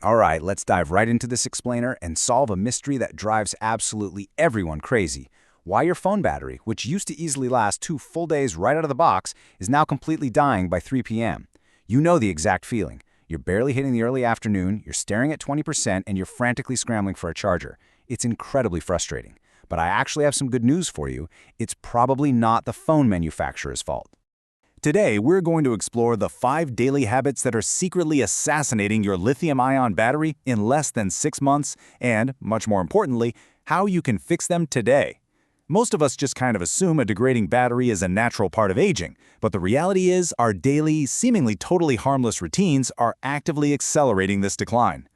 All right, let's dive right into this explainer and solve a mystery that drives absolutely everyone crazy. Why your phone battery, which used to easily last 2 full days right out of the box, is now completely dying by 3 p.m. You know the exact feeling. You're barely hitting the early afternoon, you're staring at 20%, and you're frantically scrambling for a charger. It's incredibly frustrating. But I actually have some good news for you. It's probably not the phone manufacturer's fault. Today, we're going to explore the 5 daily habits that are secretly assassinating your lithium-ion battery in less than 6 months, and, much more importantly, how you can fix them today. Most of us just kind of assume a degrading battery is a natural part of aging, but the reality is our daily, seemingly totally harmless routines are actively accelerating this decline.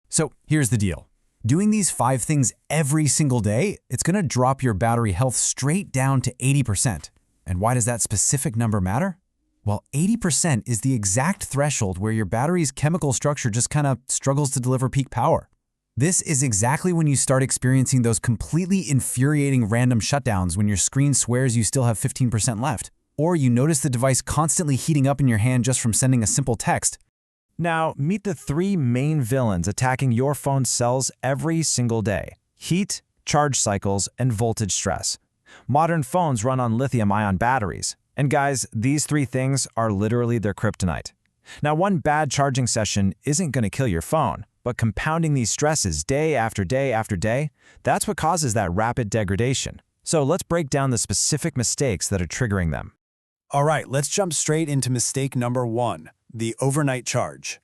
So here's the deal. Doing these 5 things every single day, it's going to drop your battery health straight down to 80%. And why does that specific number matter? Well, 80% is the exact threshold where your battery's chemical structure just kind of struggles to deliver peak power. This is exactly when you start experiencing those completely infuriating random shutdowns when your screen swears you still have 15% left, or you notice the device constantly heating up in your hand just from sending a simple text. Now, meet the 3 main villains attacking your phone's cells every single day: heat, charge cycles, and voltage stress. Modern phones run on lithium-ion batteries. And guys, these 3 things are literally their kryptonite. Now, one bad charging session isn't going to kill your phone, but compounding these stresses day after day after day, that's what causes that rapid degradation. So let's break down the specific mistakes that are triggering them. All right, let's jump straight into mistake number 1, the overnight charge.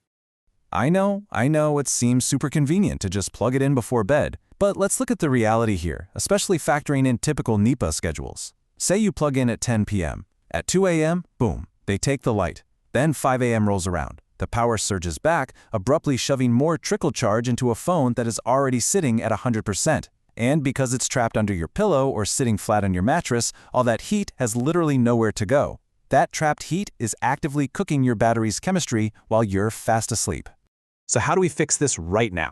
I know, it seems super convenient to just plug it in before bed, but let's look at the reality here, especially factoring in typical NEPA schedules. Say you plug in at 10 p.m. At 2 a.m., boom, they take the light. Then 5 a.m. rolls around. The power surges back, abruptly shoving more trickle charge into a phone that is already sitting at 100%. And because it's trapped under your pillow or sitting flat on your mattress, all that heat has literally nowhere to go. That trapped heat is actively cooking your battery's chemistry while you're fast asleep. So how do we fix this right now?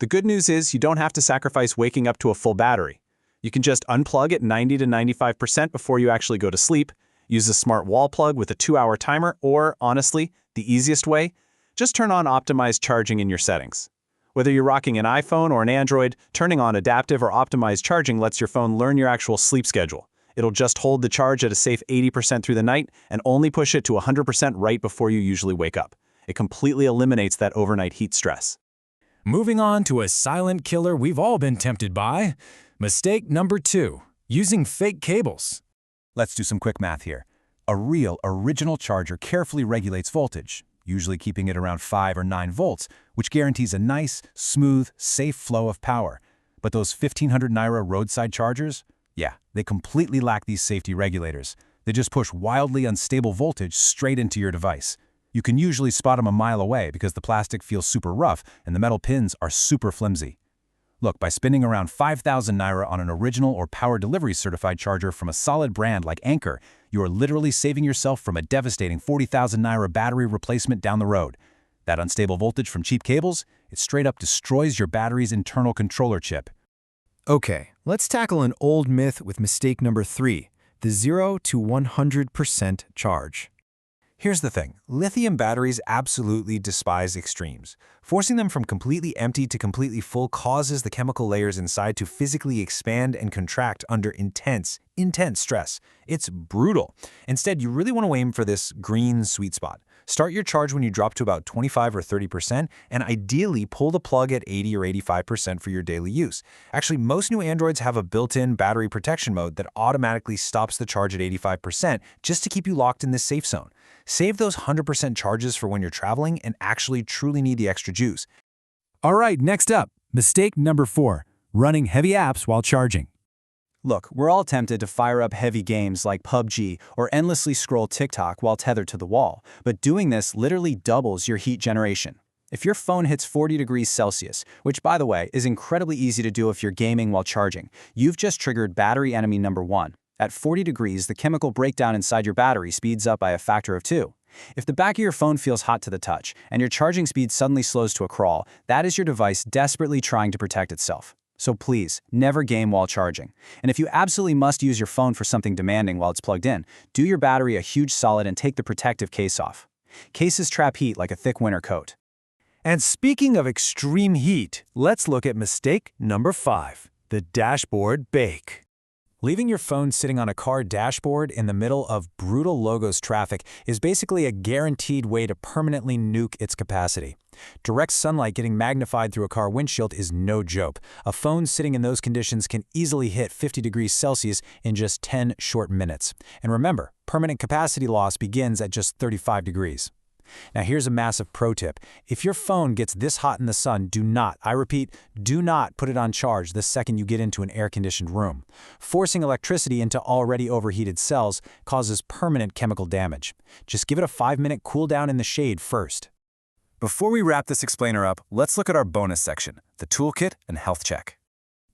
The good news is you don't have to sacrifice waking up to a full battery. You can just unplug at 90 to 95% before you actually go to sleep, use a smart wall plug with a 2-hour timer, or, honestly, the easiest way, just turn on optimized charging in your settings. Whether you're rocking an iPhone or an Android, turning on adaptive or optimized charging lets your phone learn your actual sleep schedule. It'll just hold the charge at a safe 80% through the night and only push it to 100% right before you usually wake up. It completely eliminates that overnight heat stress. Moving on to a silent killer we've all been tempted by. Mistake number 2, using fake cables. Let's do some quick math here. A real, original charger carefully regulates voltage, usually keeping it around 5 or 9 volts, which guarantees a nice, smooth, safe flow of power. But those 1,500 Naira roadside chargers? Yeah, they completely lack these safety regulators. They just push wildly unstable voltage straight into your device. You can usually spot them a mile away because the plastic feels super rough and the metal pins are super flimsy. Look, by spending around 5,000 Naira on an original or power delivery certified charger from a solid brand like Anker, you are literally saving yourself from a devastating 40,000 Naira battery replacement down the road. That unstable voltage from cheap cables, it straight up destroys your battery's internal controller chip. Okay, let's tackle an old myth with mistake number 3, the 0 to 100% charge. Here's the thing, lithium batteries absolutely despise extremes. Forcing them from completely empty to completely full causes the chemical layers inside to physically expand and contract under intense stress. It's brutal. Instead, you really want to aim for this green sweet spot. Start your charge when you drop to about 25 or 30%, and ideally pull the plug at 80 or 85% for your daily use. Actually, most new Androids have a built-in battery protection mode that automatically stops the charge at 85% just to keep you locked in this safe zone. Save those 100% charges for when you're traveling and actually truly need the extra juice. All right, next up, mistake number 4, running heavy apps while charging. Look, we're all tempted to fire up heavy games like PUBG or endlessly scroll TikTok while tethered to the wall, but doing this literally doubles your heat generation. If your phone hits 40 degrees Celsius, which by the way is incredibly easy to do if you're gaming while charging, you've just triggered battery enemy number 1. At 40 degrees, the chemical breakdown inside your battery speeds up by a factor of 2. If the back of your phone feels hot to the touch and your charging speed suddenly slows to a crawl, that is your device desperately trying to protect itself. So please, never game while charging. And if you absolutely must use your phone for something demanding while it's plugged in, do your battery a huge solid and take the protective case off. Cases trap heat like a thick winter coat. And speaking of extreme heat, let's look at mistake number 5, the dashboard bake. Leaving your phone sitting on a car dashboard in the middle of brutal logos traffic is basically a guaranteed way to permanently nuke its capacity. Direct sunlight getting magnified through a car windshield is no joke. A phone sitting in those conditions can easily hit 50 degrees Celsius in just 10 short minutes. And remember, permanent capacity loss begins at just 35 degrees. Now here's a massive pro tip. If your phone gets this hot in the sun, do not, I repeat, do not put it on charge the second you get into an air-conditioned room. Forcing electricity into already overheated cells causes permanent chemical damage. Just give it a 5-minute cool down in the shade first. Before we wrap this explainer up, let's look at our bonus section, the toolkit and health check.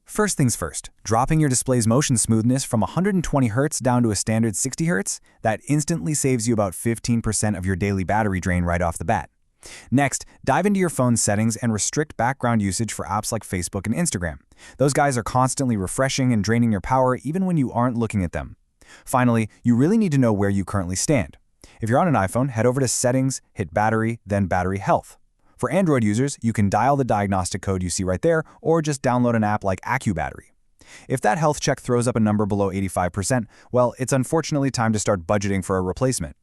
First things first, dropping your display's motion smoothness from 120 Hz down to a standard 60 Hz, that instantly saves you about 15% of your daily battery drain right off the bat. Next, dive into your phone's settings and restrict background usage for apps like Facebook and Instagram. Those guys are constantly refreshing and draining your power even when you aren't looking at them. Finally, you really need to know where you currently stand. If you're on an iPhone, head over to Settings, hit Battery, then Battery Health. For Android users, you can dial the diagnostic code you see right there, or just download an app like AccuBattery. If that health check throws up a number below 85%, well, it's unfortunately time to start budgeting for a replacement.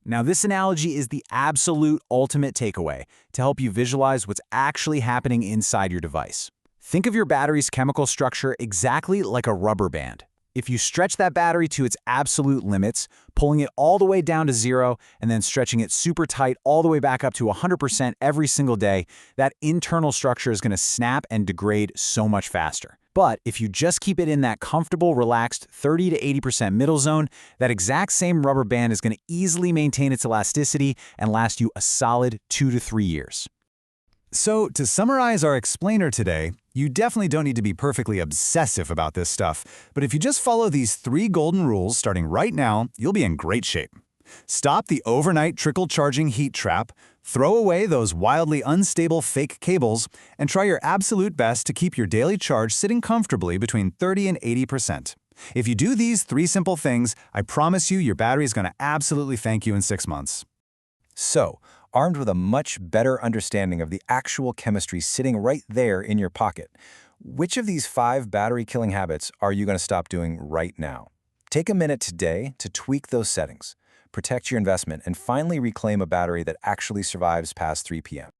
Now, this analogy is the absolute ultimate takeaway to help you visualize what's actually happening inside your device. Think of your battery's chemical structure exactly like a rubber band. If you stretch that battery to its absolute limits, pulling it all the way down to 0 and then stretching it super tight all the way back up to 100% every single day, that internal structure is going to snap and degrade so much faster. But if you just keep it in that comfortable, relaxed 30 to 80% middle zone, that exact same rubber band is going to easily maintain its elasticity and last you a solid 2 to 3 years. So, to summarize our explainer today, you definitely don't need to be perfectly obsessive about this stuff, but if you just follow these 3 golden rules starting right now, you'll be in great shape. Stop the overnight trickle charging heat trap, throw away those wildly unstable fake cables, and try your absolute best to keep your daily charge sitting comfortably between 30 and 80%. If you do these 3 simple things, I promise you your battery is going to absolutely thank you in 6 months. So, armed with a much better understanding of the actual chemistry sitting right there in your pocket, which of these 5 battery-killing habits are you going to stop doing right now? Take a minute today to tweak those settings, protect your investment, and finally reclaim a battery that actually survives past 3 p.m.